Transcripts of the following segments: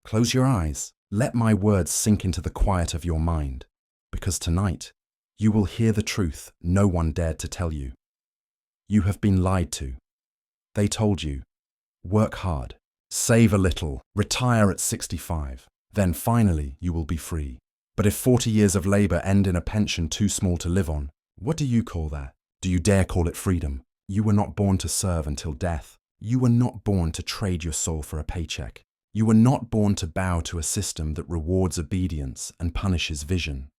Close your eyes. Let my words sink into the quiet of your mind, because tonight you will hear the truth no one dared to tell you. You have been lied to. They told you, work hard, save a little, retire at 65, then finally you will be free. But if 40 years of labor end in a pension too small to live on, what do you call that? Do you dare call it freedom? You were not born to serve until death. You were not born to trade your soul for a paycheck. You were not born to bow to a system that rewards obedience and punishes vision.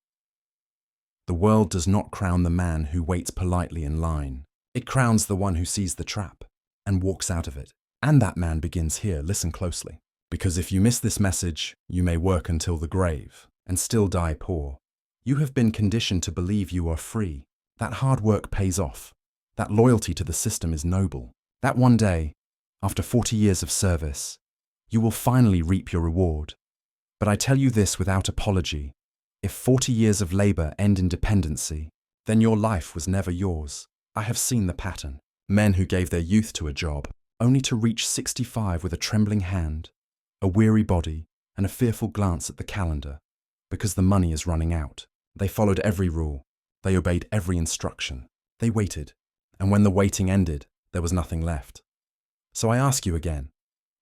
The world does not crown the man who waits politely in line. It crowns the one who sees the trap and walks out of it. And that man begins here. Listen closely. Because if you miss this message, you may work until the grave and still die poor. You have been conditioned to believe you are free. That hard work pays off. That loyalty to the system is noble. That one day, after 40 years of service, you will finally reap your reward. But I tell you this without apology. If 40 years of labor end in dependency, then your life was never yours. I have seen the pattern. Men who gave their youth to a job, only to reach 65 with a trembling hand, a weary body, and a fearful glance at the calendar, because the money is running out. They followed every rule. They obeyed every instruction. They waited. And when the waiting ended, there was nothing left. So I ask you again,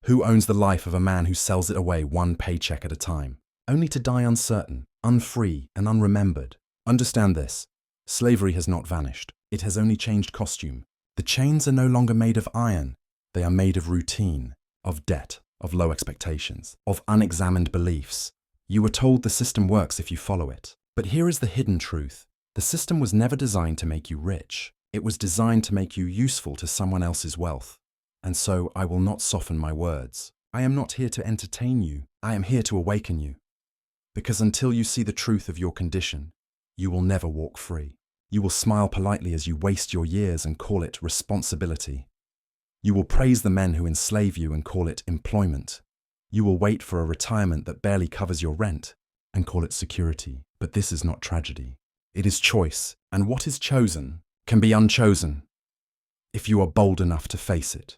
who owns the life of a man who sells it away one paycheck at a time, only to die uncertain, unfree, and unremembered? Understand this. Slavery has not vanished. It has only changed costume. The chains are no longer made of iron. They are made of routine, of debt, of low expectations, of unexamined beliefs. You were told the system works if you follow it. But here is the hidden truth. The system was never designed to make you rich. It was designed to make you useful to someone else's wealth. And so I will not soften my words. I am not here to entertain you. I am here to awaken you. Because until you see the truth of your condition, you will never walk free. You will smile politely as you waste your years and call it responsibility. You will praise the men who enslave you and call it employment. You will wait for a retirement that barely covers your rent and call it security. But this is not tragedy. It is choice, and what is chosen can be unchosen if you are bold enough to face it.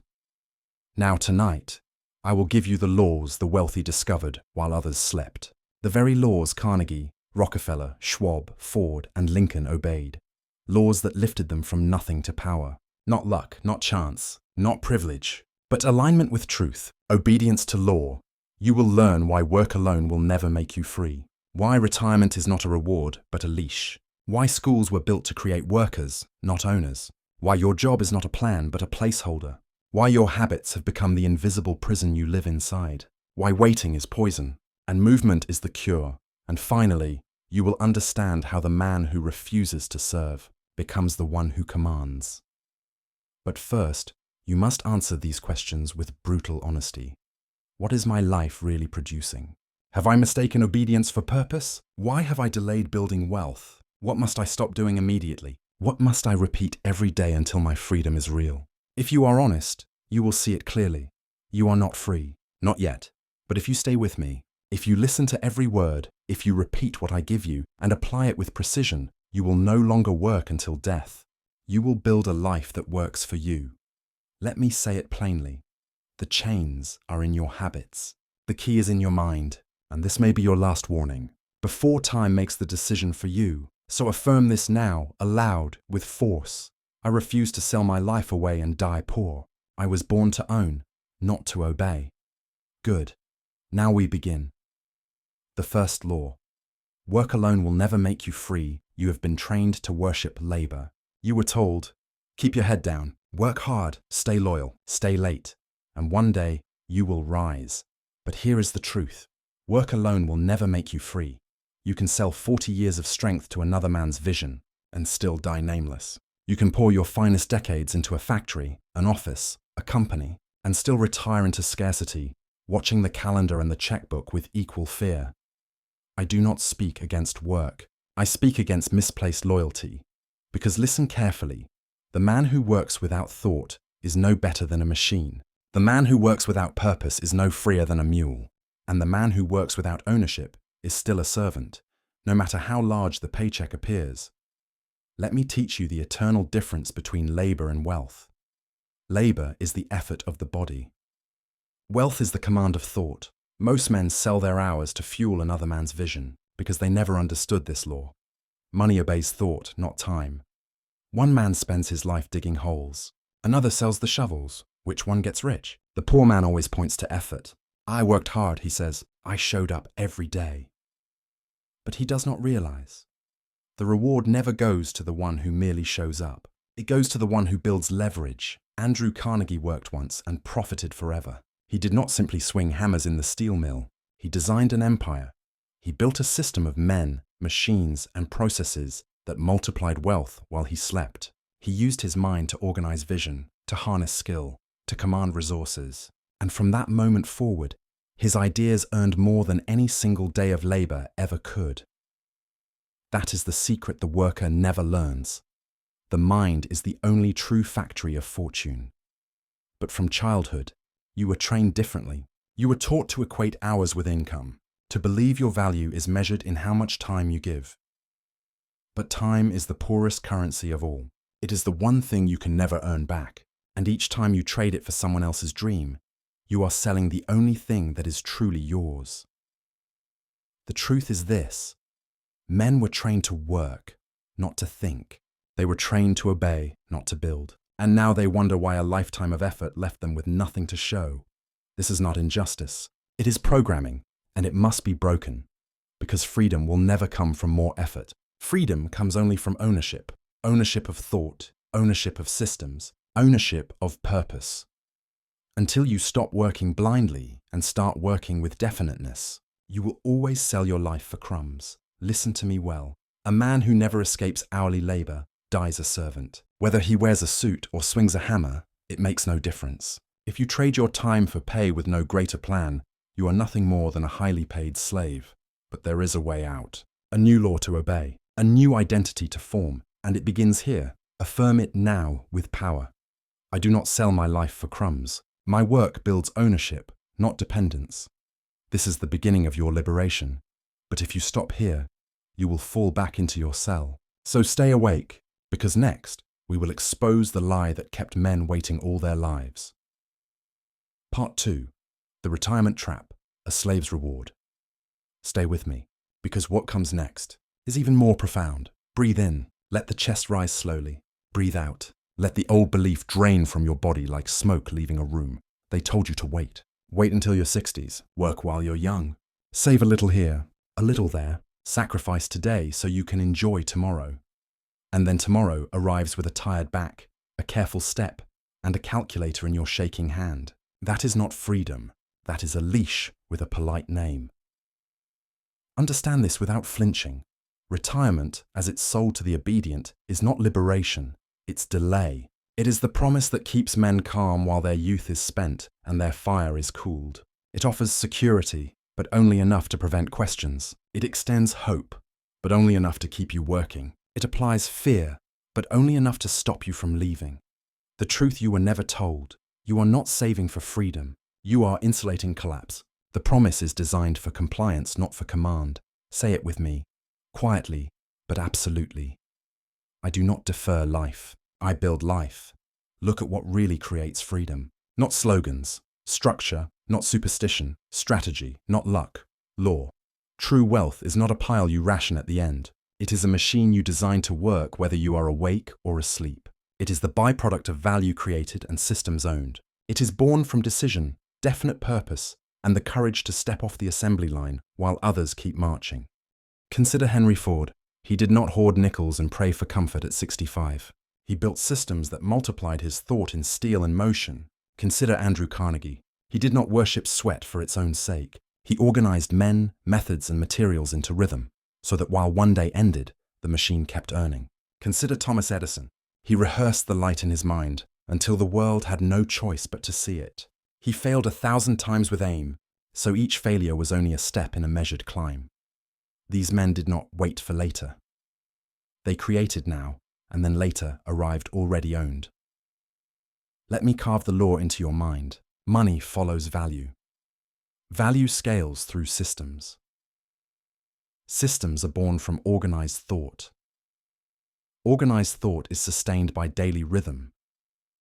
Now tonight, I will give you the laws the wealthy discovered while others slept. The very laws Carnegie, Rockefeller, Schwab, Ford, and Lincoln obeyed. Laws that lifted them from nothing to power. Not luck, not chance, not privilege, but alignment with truth, obedience to law. You will learn why work alone will never make you free. Why retirement is not a reward, but a leash. Why schools were built to create workers, not owners. Why your job is not a plan, but a placeholder. Why your habits have become the invisible prison you live inside. Why waiting is poison, and movement is the cure. And finally, you will understand how the man who refuses to serve becomes the one who commands. But first, you must answer these questions with brutal honesty. What is my life really producing? Have I mistaken obedience for purpose? Why have I delayed building wealth? What must I stop doing immediately? What must I repeat every day until my freedom is real? If you are honest, you will see it clearly. You are not free. Not yet. But if you stay with me, if you listen to every word, if you repeat what I give you and apply it with precision, you will no longer work until death. You will build a life that works for you. Let me say it plainly. The chains are in your habits. The key is in your mind. And this may be your last warning. Before time makes the decision for you. So affirm this now, aloud, with force. I refuse to sell my life away and die poor. I was born to own, not to obey. Good. Now we begin. The first law. Work alone will never make you free. You have been trained to worship labor. You were told, keep your head down, work hard, stay loyal, stay late, and one day you will rise. But here is the truth. Work alone will never make you free. You can sell 40 years of strength to another man's vision and still die nameless. You can pour your finest decades into a factory, an office, a company, and still retire into scarcity, watching the calendar and the checkbook with equal fear. I do not speak against work. I speak against misplaced loyalty. Because listen carefully, the man who works without thought is no better than a machine. The man who works without purpose is no freer than a mule. And the man who works without ownership is still a servant, no matter how large the paycheck appears. Let me teach you the eternal difference between labor and wealth. Labor is the effort of the body. Wealth is the command of thought. Most men sell their hours to fuel another man's vision because they never understood this law. Money obeys thought, not time. One man spends his life digging holes. Another sells the shovels. Which one gets rich? The poor man always points to effort. I worked hard, he says. I showed up every day. But he does not realize. The reward never goes to the one who merely shows up. It goes to the one who builds leverage. Andrew Carnegie worked once and profited forever. He did not simply swing hammers in the steel mill. He designed an empire. He built a system of men, machines, and processes that multiplied wealth while he slept. He used his mind to organize vision, to harness skill, to command resources. And from that moment forward, his ideas earned more than any single day of labor ever could. That is the secret the worker never learns. The mind is the only true factory of fortune. But from childhood, you were trained differently. You were taught to equate hours with income, to believe your value is measured in how much time you give. But time is the poorest currency of all. It is the one thing you can never earn back, and each time you trade it for someone else's dream, you are selling the only thing that is truly yours. The truth is this: men were trained to work, not to think. They were trained to obey, not to build. And now they wonder why a lifetime of effort left them with nothing to show. This is not injustice. It is programming, and it must be broken, because freedom will never come from more effort. Freedom comes only from ownership. Ownership of thought, ownership of systems, ownership of purpose. Until you stop working blindly and start working with definiteness, you will always sell your life for crumbs. Listen to me well. A man who never escapes hourly labor dies a servant. Whether he wears a suit or swings a hammer, it makes no difference. If you trade your time for pay with no greater plan, you are nothing more than a highly paid slave. But there is a way out. A new law to obey, a new identity to form, and it begins here. Affirm it now with power. I do not sell my life for crumbs. My work builds ownership, not dependence. This is the beginning of your liberation. But if you stop here, you will fall back into your cell. So stay awake, because next, we will expose the lie that kept men waiting all their lives. Part 2. The Retirement Trap, a Slave's Reward. Stay with me, because what comes next is even more profound. Breathe in, let the chest rise slowly. Breathe out, let the old belief drain from your body like smoke leaving a room. They told you to wait. Wait until your 60s. Work while you're young. Save a little here, a little there. Sacrifice today so you can enjoy tomorrow. And then tomorrow arrives with a tired back, a careful step, and a calculator in your shaking hand. That is not freedom. That is a leash with a polite name. Understand this without flinching. Retirement, as it's sold to the obedient, is not liberation. It's delay. It is the promise that keeps men calm while their youth is spent and their fire is cooled. It offers security, but only enough to prevent questions. It extends hope, but only enough to keep you working. It applies fear, but only enough to stop you from leaving. The truth you were never told. You are not saving for freedom. You are insulating collapse. The promise is designed for compliance, not for command. Say it with me, quietly, but absolutely. I do not defer life. I build life. Look at what really creates freedom. Not slogans, structure, not superstition, strategy, not luck, law. True wealth is not a pile you ration at the end. It is a machine you design to work whether you are awake or asleep. It is the byproduct of value created and systems owned. It is born from decision, definite purpose, and the courage to step off the assembly line while others keep marching. Consider Henry Ford. He did not hoard nickels and pray for comfort at 65. He built systems that multiplied his thought in steel and motion. Consider Andrew Carnegie. He did not worship sweat for its own sake. He organized men, methods, and materials into rhythm, so that while one day ended, the machine kept earning. Consider Thomas Edison. He rehearsed the light in his mind until the world had no choice but to see it. He failed 1,000 times with aim, so each failure was only a step in a measured climb. These men did not wait for later. They created now, and then later arrived already owned. Let me carve the law into your mind. Money follows value. Value scales through systems. Systems are born from organized thought. Organized thought is sustained by daily rhythm.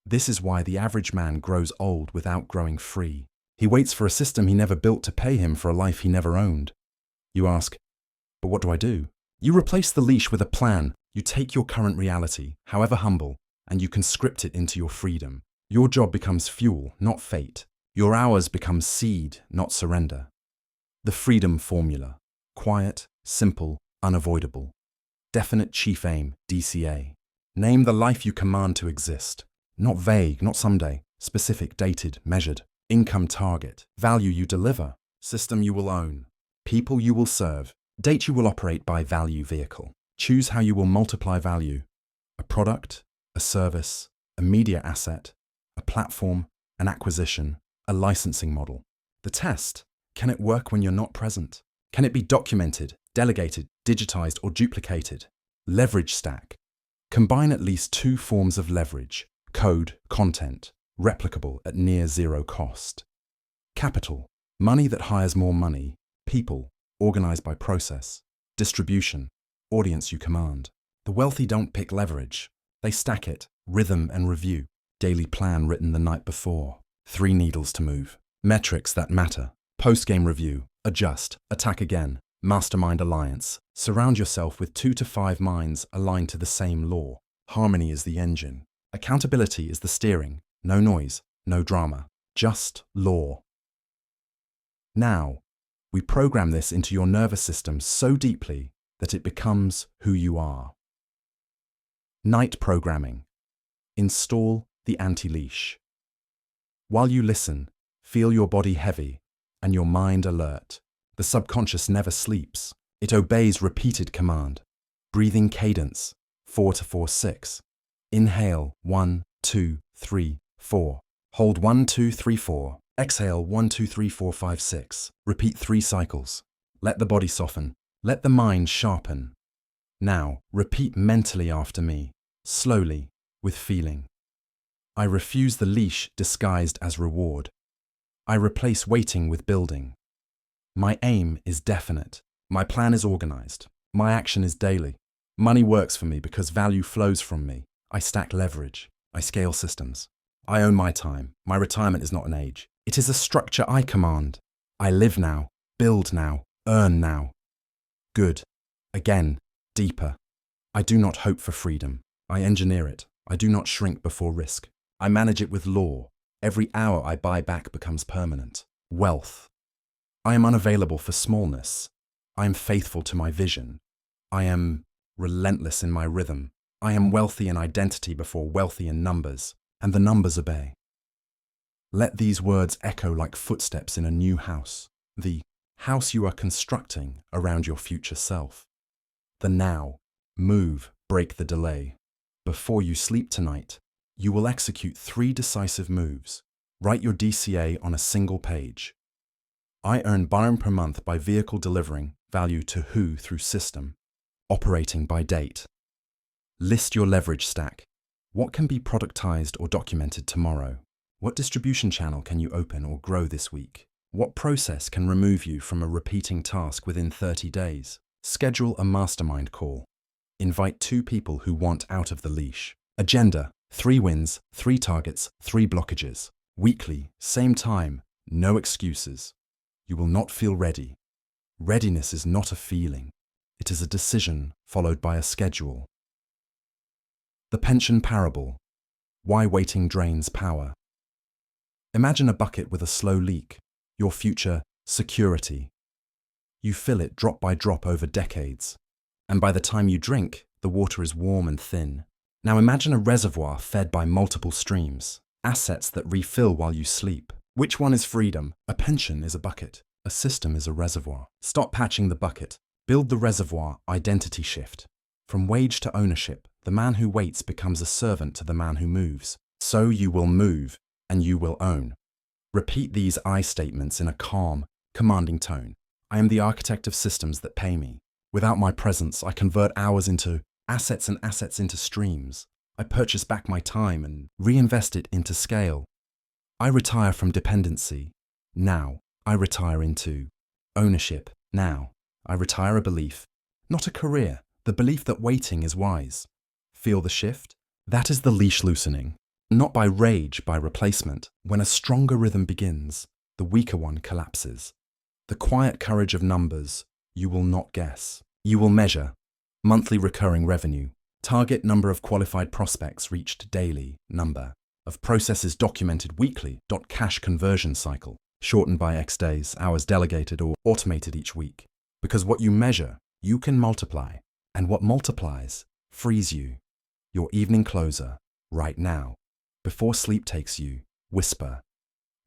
This is why the average man grows old without growing free. He waits for a system he never built to pay him for a life he never owned. You ask, but what do I do? You replace the leash with a plan. You take your current reality, however humble, and you conscript it into your freedom. Your job becomes fuel, not fate. Your hours become seed, not surrender. The freedom formula: quiet, simple, unavoidable. Definite chief aim, DCA. Name the life you command to exist. Not vague, not someday. Specific, dated, measured. Income target. Value you deliver. System you will own. People you will serve. Date you will operate by. Value vehicle. Choose how you will multiply value. A product, a service, a media asset, a platform, an acquisition, a licensing model. The test: can it work when you're not present? Can it be documented, delegated, digitized, or duplicated? Leverage stack. Combine at least 2 forms of leverage: code, content, replicable at near zero cost. Capital. Money that hires more money. People, organized by process. Distribution. Audience you command. The wealthy don't pick leverage. They stack it. Rhythm and review. Daily plan written the night before. 3 needles to move. Metrics that matter. Post-game review. Adjust. Attack again. Mastermind alliance. Surround yourself with 2 to 5 minds aligned to the same law. Harmony is the engine. Accountability is the steering. No noise, no drama. Just law. Now, we program this into your nervous system so deeply that it becomes who you are. Night programming. Install the anti-leash. While you listen, feel your body heavy and your mind alert. The subconscious never sleeps. It obeys repeated command. Breathing cadence, 4 to 4, 6. Inhale, 1, 2, 3, 4. Hold 1, 2, 3, 4. Exhale, 1, 2, 3, 4, 5, 6. Repeat 3 cycles. Let the body soften. Let the mind sharpen. Now, repeat mentally after me, slowly, with feeling. I refuse the leash disguised as reward. I replace waiting with building. My aim is definite. My plan is organized. My action is daily. Money works for me because value flows from me. I stack leverage. I scale systems. I own my time. My retirement is not an age. It is a structure I command. I live now, build now, earn now. Good. Again, deeper. I do not hope for freedom. I engineer it. I do not shrink before risk. I manage it with law. Every hour I buy back becomes permanent. Wealth. I am unavailable for smallness. I am faithful to my vision. I am relentless in my rhythm. I am wealthy in identity before wealthy in numbers, and the numbers obey. Let these words echo like footsteps in a new house, the house you are constructing around your future self. The now. Move, break the delay. Before you sleep tonight, you will execute 3 decisive moves. Write your DCA on a single page. I earn barn per month by vehicle delivering value to who through system. Operating by date. List your leverage stack. What can be productized or documented tomorrow? What distribution channel can you open or grow this week? What process can remove you from a repeating task within 30 days? Schedule a mastermind call. Invite 2 people who want out of the leash. Agenda: 3 wins, 3 targets, 3 blockages. Weekly, same time, no excuses. You will not feel ready. Readiness is not a feeling. It is a decision followed by a schedule. The pension parable. Why waiting drains power. Imagine a bucket with a slow leak. Your future, security. You fill it drop by drop over decades. And by the time you drink, the water is warm and thin. Now imagine a reservoir fed by multiple streams. Assets that refill while you sleep. Which one is freedom? A pension is a bucket. A system is a reservoir. Stop patching the bucket. Build the reservoir. Identity shift. From wage to ownership, the man who waits becomes a servant to the man who moves. So you will move, and you will own. Repeat these I statements in a calm, commanding tone. I am the architect of systems that pay me. Without my presence, I convert hours into assets and assets into streams. I purchase back my time and reinvest it into scale. I retire from dependency. Now, I retire into ownership. Now, I retire a belief, not a career, the belief that waiting is wise. Feel the shift? That is the leash loosening. Not by rage, by replacement. When a stronger rhythm begins, the weaker one collapses. The quiet courage of numbers, you will not guess. You will measure monthly recurring revenue, target number of qualified prospects reached daily, number of processes documented weekly, cash conversion cycle, shortened by X days, hours delegated or automated each week. Because what you measure, you can multiply, and what multiplies frees you. Your evening closer, right now, before sleep takes you, whisper,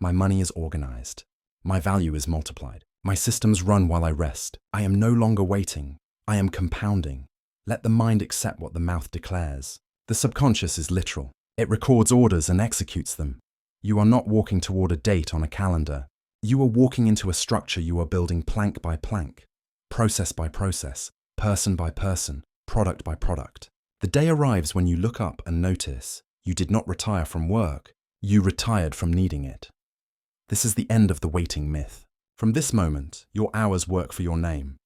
my money is organized, my value is multiplied, my systems run while I rest, I am no longer waiting, I am compounding. Let the mind accept what the mouth declares. The subconscious is literal. It records orders and executes them. You are not walking toward a date on a calendar. You are walking into a structure you are building plank by plank, process by process, person by person, product by product. The day arrives when you look up and notice you did not retire from work, you retired from needing it. This is the end of the waiting myth. From this moment, your hours work for your name.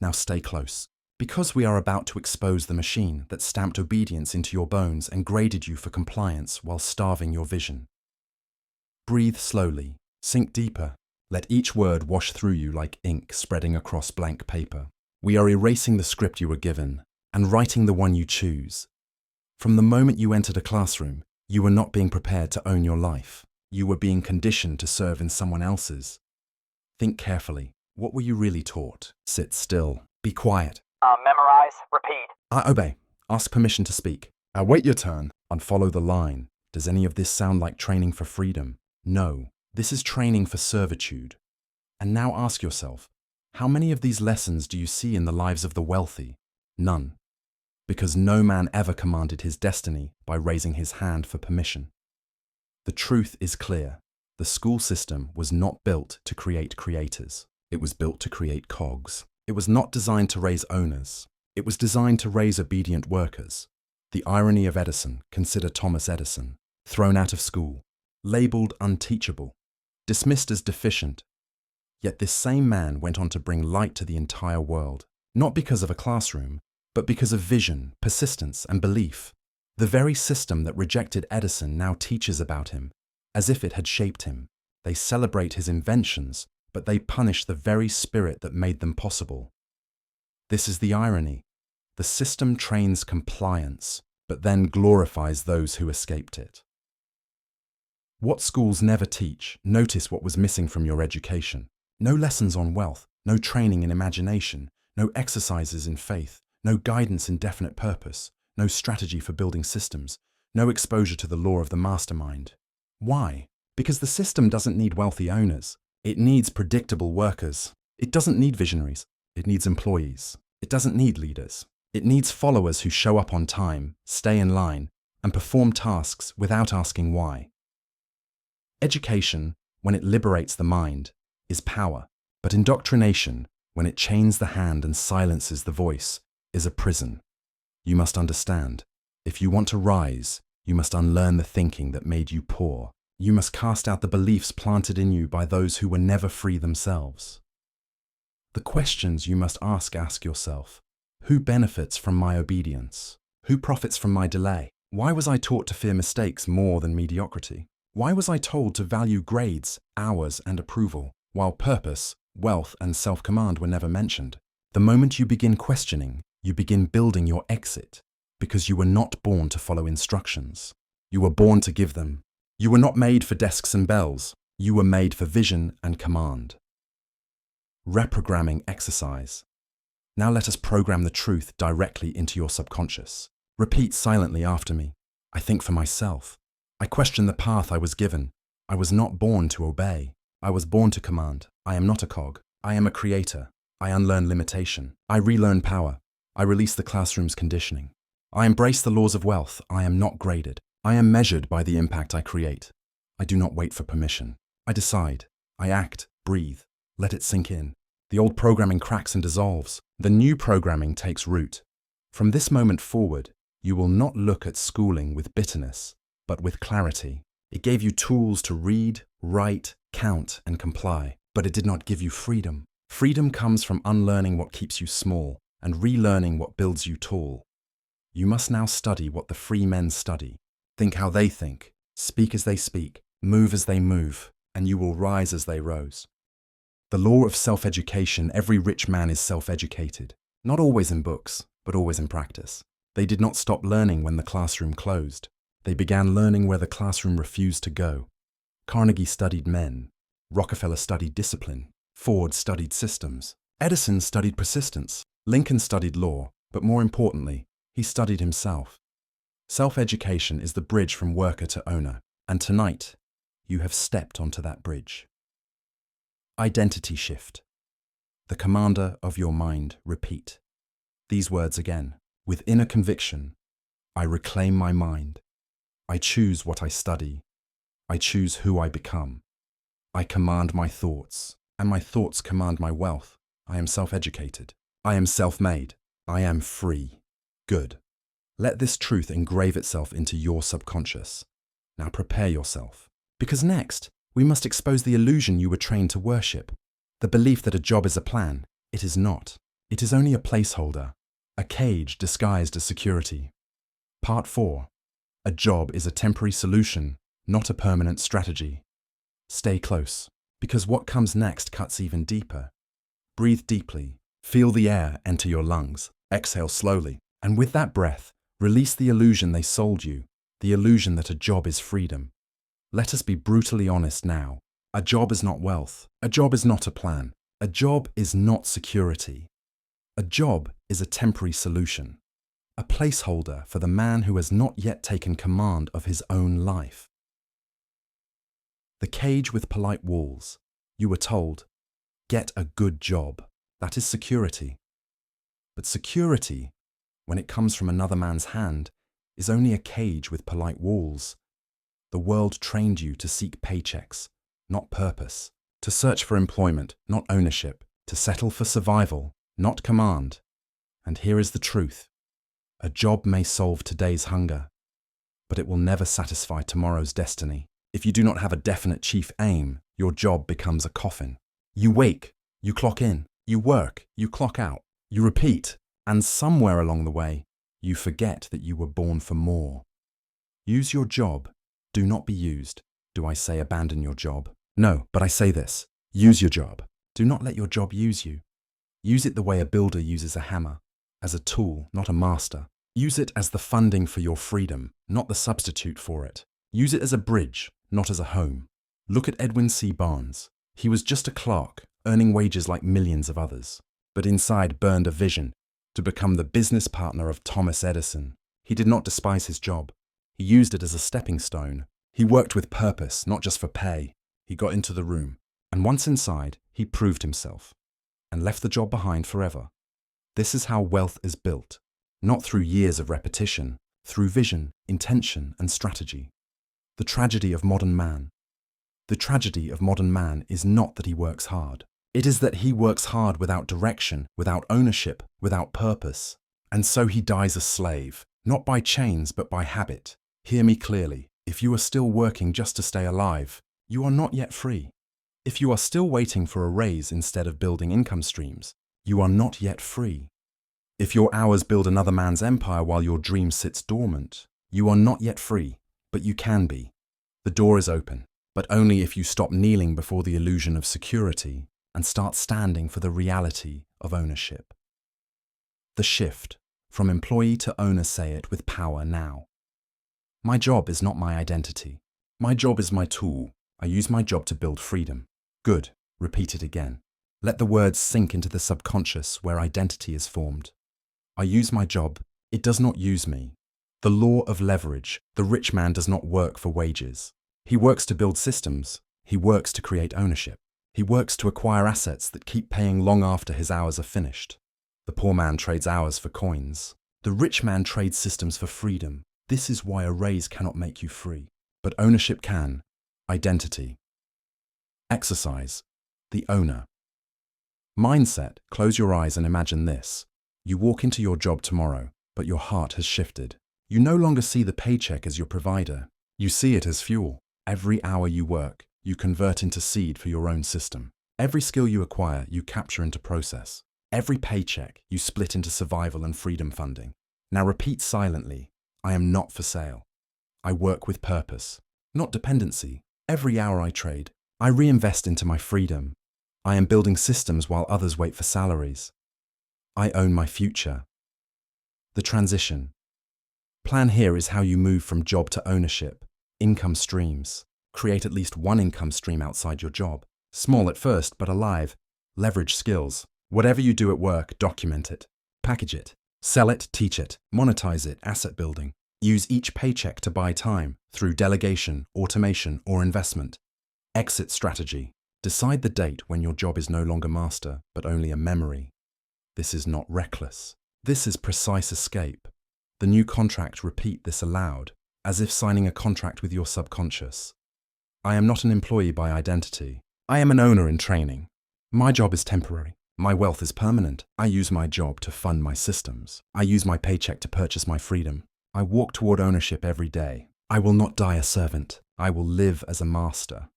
Now stay close, because we are about to expose the machine that stamped obedience into your bones and graded you for compliance while starving your vision. Breathe slowly, sink deeper. Let each word wash through you like ink spreading across blank paper. We are erasing the script you were given and writing the one you choose. From the moment you entered a classroom, you were not being prepared to own your life. You were being conditioned to serve in someone else's. Think carefully. What were you really taught? Sit still. Be quiet. Memorize, repeat. I obey. Ask permission to speak. Wait your turn. Unfollow the line. Does any of this sound like training for freedom? No. This is training for servitude. And now ask yourself, how many of these lessons do you see in the lives of the wealthy? None. Because no man ever commanded his destiny by raising his hand for permission. The truth is clear. The school system was not built to create creators. It was built to create cogs. It was not designed to raise owners. It was designed to raise obedient workers. The irony of Edison, consider Thomas Edison, thrown out of school, labeled unteachable, dismissed as deficient. Yet this same man went on to bring light to the entire world, not because of a classroom, but because of vision, persistence, and belief. The very system that rejected Edison now teaches about him, as if it had shaped him. They celebrate his inventions, but they punish the very spirit that made them possible. This is the irony. The system trains compliance, but then glorifies those who escaped it. What schools never teach, notice what was missing from your education. No lessons on wealth, no training in imagination, no exercises in faith, no guidance in definite purpose, no strategy for building systems, no exposure to the law of the mastermind. Why? Because the system doesn't need wealthy owners. It needs predictable workers. It doesn't need visionaries. It needs employees. It doesn't need leaders. It needs followers who show up on time, stay in line, and perform tasks without asking why. Education, when it liberates the mind, is power, but indoctrination, when it chains the hand and silences the voice, is a prison. You must understand, if you want to rise, you must unlearn the thinking that made you poor. You must cast out the beliefs planted in you by those who were never free themselves. The questions you must ask yourself. Who benefits from my obedience? Who profits from my delay? Why was I taught to fear mistakes more than mediocrity? Why was I told to value grades, hours, and approval, while purpose, wealth, and self-command were never mentioned? The moment you begin questioning, you begin building your exit, because you were not born to follow instructions. You were born to give them. You were not made for desks and bells. You were made for vision and command. Reprogramming exercise. Now let us program the truth directly into your subconscious. Repeat silently after me. I think for myself. I question the path I was given. I was not born to obey. I was born to command. I am not a cog. I am a creator. I unlearn limitation. I relearn power. I release the classroom's conditioning. I embrace the laws of wealth. I am not graded. I am measured by the impact I create. I do not wait for permission. I decide. I act, breathe, let it sink in. The old programming cracks and dissolves. The new programming takes root. From this moment forward, you will not look at schooling with bitterness, but with clarity. It gave you tools to read, write, count, and comply, but it did not give you freedom. Freedom comes from unlearning what keeps you small and relearning what builds you tall. You must now study what the free men study. Think how they think, speak as they speak, move as they move, and you will rise as they rose. The law of self-education: every rich man is self-educated, not always in books, but always in practice. They did not stop learning when the classroom closed. They began learning where the classroom refused to go. Carnegie studied men. Rockefeller studied discipline. Ford studied systems. Edison studied persistence. Lincoln studied law, but more importantly, he studied himself. Self-education is the bridge from worker to owner, and tonight, you have stepped onto that bridge. Identity shift. The commander of your mind: repeat these words again. With inner conviction, I reclaim my mind. I choose what I study. I choose who I become. I command my thoughts, and my thoughts command my wealth. I am self-educated. I am self-made. I am free. Good. Let this truth engrave itself into your subconscious. Now prepare yourself, because next, we must expose the illusion you were trained to worship. The belief that a job is a plan. It is not. It is only a placeholder, a cage disguised as security. Part 4. A job is a temporary solution, not a permanent strategy. Stay close, because what comes next cuts even deeper. Breathe deeply. Feel the air enter your lungs. Exhale slowly, and with that breath, release the illusion they sold you, the illusion that a job is freedom. Let us be brutally honest now. A job is not wealth. A job is not a plan. A job is not security. A job is a temporary solution, a placeholder for the man who has not yet taken command of his own life. The cage with polite walls. You were told, get a good job. That is security. But security, when it comes from another man's hand, is only a cage with polite walls. The world trained you to seek paychecks, not purpose, to search for employment, not ownership, to settle for survival, not command. And here is the truth. A job may solve today's hunger, but it will never satisfy tomorrow's destiny. If you do not have a definite chief aim, your job becomes a coffin. You wake, you clock in, you work, you clock out, you repeat, and somewhere along the way, you forget that you were born for more. Use your job. Do not be used. Do I say abandon your job? No, but I say this. Use your job. Do not let your job use you. Use it the way a builder uses a hammer, as a tool, not a master. Use it as the funding for your freedom, not the substitute for it. Use it as a bridge, not as a home. Look at Edwin C. Barnes. He was just a clerk, earning wages like millions of others, but inside burned a vision to become the business partner of Thomas Edison. He did not despise his job. He used it as a stepping stone. He worked with purpose, not just for pay. He got into the room, and once inside, he proved himself and left the job behind forever. This is how wealth is built, not through years of repetition, through vision, intention, and strategy. The tragedy of modern man. The tragedy of modern man is not that he works hard. It is that he works hard without direction, without ownership, without purpose. And so he dies a slave, not by chains, but by habit. Hear me clearly. If you are still working just to stay alive, you are not yet free. If you are still waiting for a raise instead of building income streams, you are not yet free. If your hours build another man's empire while your dream sits dormant, you are not yet free, but you can be. The door is open, but only if you stop kneeling before the illusion of security and start standing for the reality of ownership. The shift, from employee to owner. Say it with power now. My job is not my identity. My job is my tool. I use my job to build freedom. Good. Repeat it again. Let the words sink into the subconscious where identity is formed. I use my job. It does not use me. The law of leverage. The rich man does not work for wages. He works to build systems. He works to create ownership. He works to acquire assets that keep paying long after his hours are finished. The poor man trades hours for coins. The rich man trades systems for freedom. This is why a raise cannot make you free, but ownership can. Identity. Exercise. The owner. Mindset. Close your eyes and imagine this. You walk into your job tomorrow, but your heart has shifted. You no longer see the paycheck as your provider. You see it as fuel. Every hour you work, you convert into seed for your own system. Every skill you acquire, you capture into process. Every paycheck, you split into survival and freedom funding. Now repeat silently. I am not for sale. I work with purpose, not dependency. Every hour I trade, I reinvest into my freedom. I am building systems while others wait for salaries. I own my future. The transition. Plan here is how you move from job to ownership. Income streams. Create at least one income stream outside your job. Small at first, but alive. Leverage skills. Whatever you do at work, document it. Package it. Sell it, teach it, monetize it, asset building. Use each paycheck to buy time through delegation, automation, or investment. Exit strategy. Decide the date when your job is no longer master, but only a memory. This is not reckless. This is precise escape. The new contract, repeat this aloud, as if signing a contract with your subconscious. I am not an employee by identity. I am an owner in training. My job is temporary. My wealth is permanent. I use my job to fund my systems. I use my paycheck to purchase my freedom. I walk toward ownership every day. I will not die a servant. I will live as a master.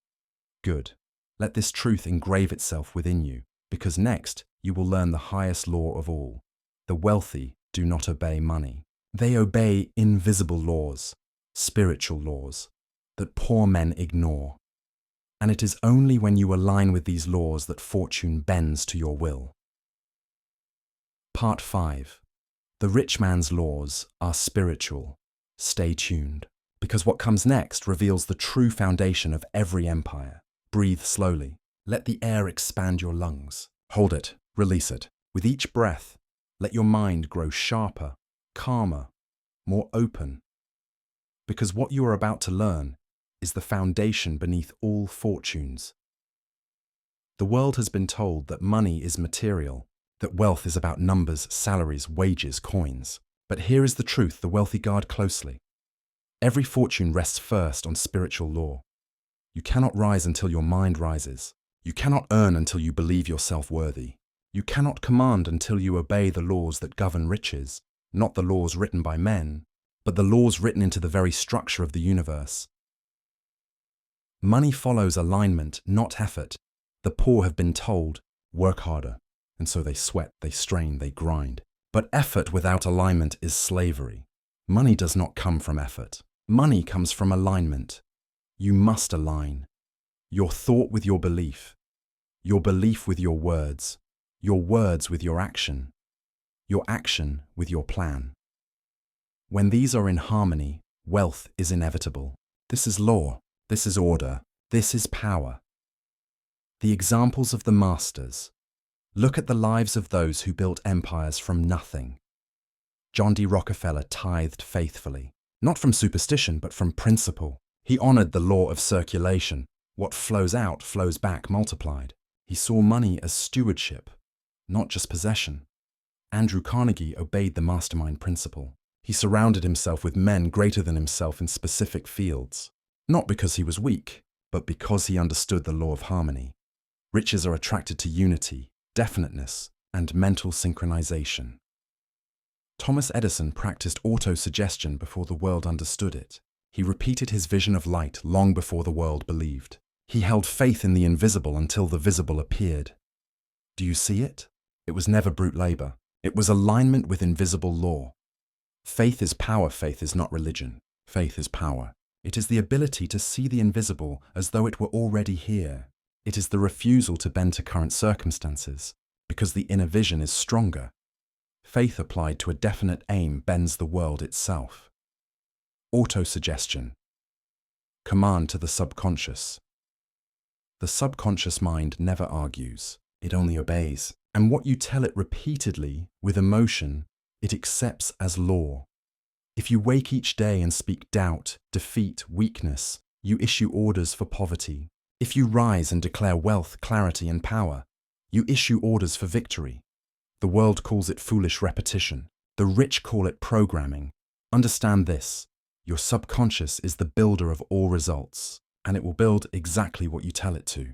Good. Let this truth engrave itself within you, because next you will learn the highest law of all. The wealthy do not obey money. They obey invisible laws, spiritual laws, that poor men ignore. And it is only when you align with these laws that fortune bends to your will. Part 5. The rich man's laws are spiritual. Stay tuned, because what comes next reveals the true foundation of every empire. Breathe slowly. Let the air expand your lungs. Hold it. Release it. With each breath, let your mind grow sharper, calmer, more open. Because what you are about to learn is the foundation beneath all fortunes. The world has been told that money is material, that wealth is about numbers, salaries, wages, coins. But here is the truth the wealthy guard closely. Every fortune rests first on spiritual law. You cannot rise until your mind rises. You cannot earn until you believe yourself worthy. You cannot command until you obey the laws that govern riches, not the laws written by men, but the laws written into the very structure of the universe. Money follows alignment, not effort. The poor have been told, work harder, and so they sweat, they strain, they grind. But effort without alignment is slavery. Money does not come from effort. Money comes from alignment. You must align. Your thought with your belief with your words with your action with your plan. When these are in harmony, wealth is inevitable. This is law. This is order. This is power. The examples of the masters. Look at the lives of those who built empires from nothing. John D. Rockefeller tithed faithfully, not from superstition, but from principle. He honored the law of circulation. What flows out flows back multiplied. He saw money as stewardship, not just possession. Andrew Carnegie obeyed the mastermind principle. He surrounded himself with men greater than himself in specific fields. Not because he was weak, but because he understood the law of harmony. Riches are attracted to unity, definiteness, and mental synchronization. Thomas Edison practiced auto-suggestion before the world understood it. He repeated his vision of light long before the world believed. He held faith in the invisible until the visible appeared. Do you see it? It was never brute labor. It was alignment with invisible law. Faith is power. Faith is not religion. Faith is power. It is the ability to see the invisible as though it were already here. It is the refusal to bend to current circumstances, because the inner vision is stronger. Faith applied to a definite aim bends the world itself. Autosuggestion. Command to the subconscious. The subconscious mind never argues. It only obeys. And what you tell it repeatedly, with emotion, it accepts as law. If you wake each day and speak doubt, defeat, weakness, you issue orders for poverty. If you rise and declare wealth, clarity, and power, you issue orders for victory. The world calls it foolish repetition. The rich call it programming. Understand this. Your subconscious is the builder of all results, and it will build exactly what you tell it to.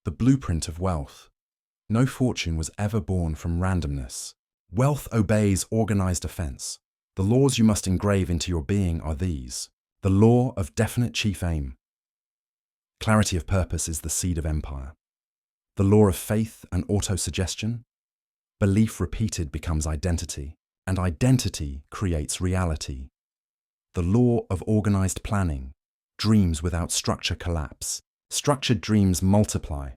The blueprint of wealth. No fortune was ever born from randomness. Wealth obeys organized offense. The laws you must engrave into your being are these. The law of definite chief aim. Clarity of purpose is the seed of empire. The law of faith and autosuggestion. Belief repeated becomes identity, and identity creates reality. The law of organized planning. Dreams without structure collapse. Structured dreams multiply.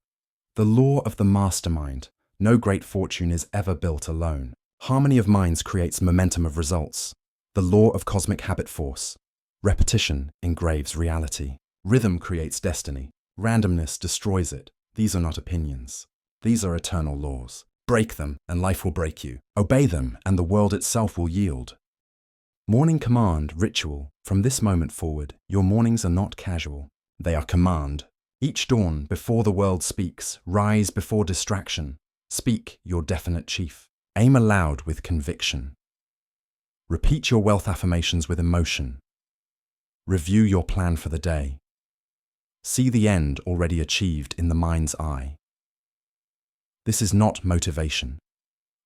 The law of the mastermind. No great fortune is ever built alone. Harmony of minds creates momentum of results. The law of cosmic habit force. Repetition engraves reality. Rhythm creates destiny. Randomness destroys it. These are not opinions. These are eternal laws. Break them, and life will break you. Obey them, and the world itself will yield. Morning command, ritual. From this moment forward, your mornings are not casual. They are command. Each dawn, before the world speaks, rise before distraction. Speak your definite chief. Aim aloud with conviction. Repeat your wealth affirmations with emotion. Review your plan for the day. See the end already achieved in the mind's eye. This is not motivation.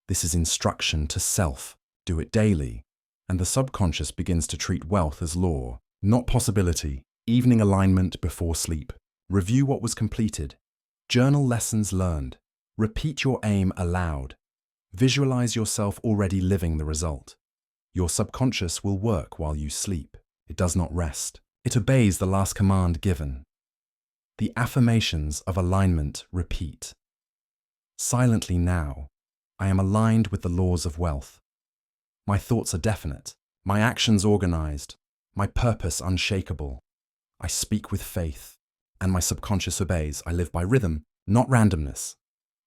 This is instruction to self. Do it daily, and the subconscious begins to treat wealth as law, not possibility. Evening alignment before sleep. Review what was completed. Journal lessons learned. Repeat your aim aloud. Visualize yourself already living the result. Your subconscious will work while you sleep. It does not rest. It obeys the last command given. The affirmations of alignment repeat. Silently now, I am aligned with the laws of wealth. My thoughts are definite, my actions organized, my purpose unshakable. I speak with faith, and my subconscious obeys. I live by rhythm, not randomness.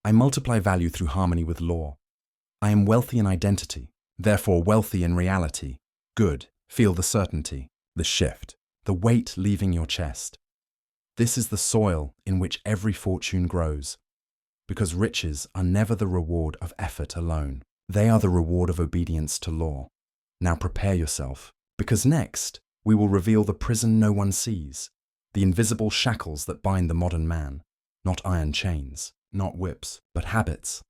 I multiply value through harmony with law. I am wealthy in identity, therefore wealthy in reality. Good, feel the certainty, the shift, the weight leaving your chest. This is the soil in which every fortune grows, because riches are never the reward of effort alone. They are the reward of obedience to law. Now prepare yourself, because next we will reveal the prison no one sees, the invisible shackles that bind the modern man, not iron chains, not whips, but habits,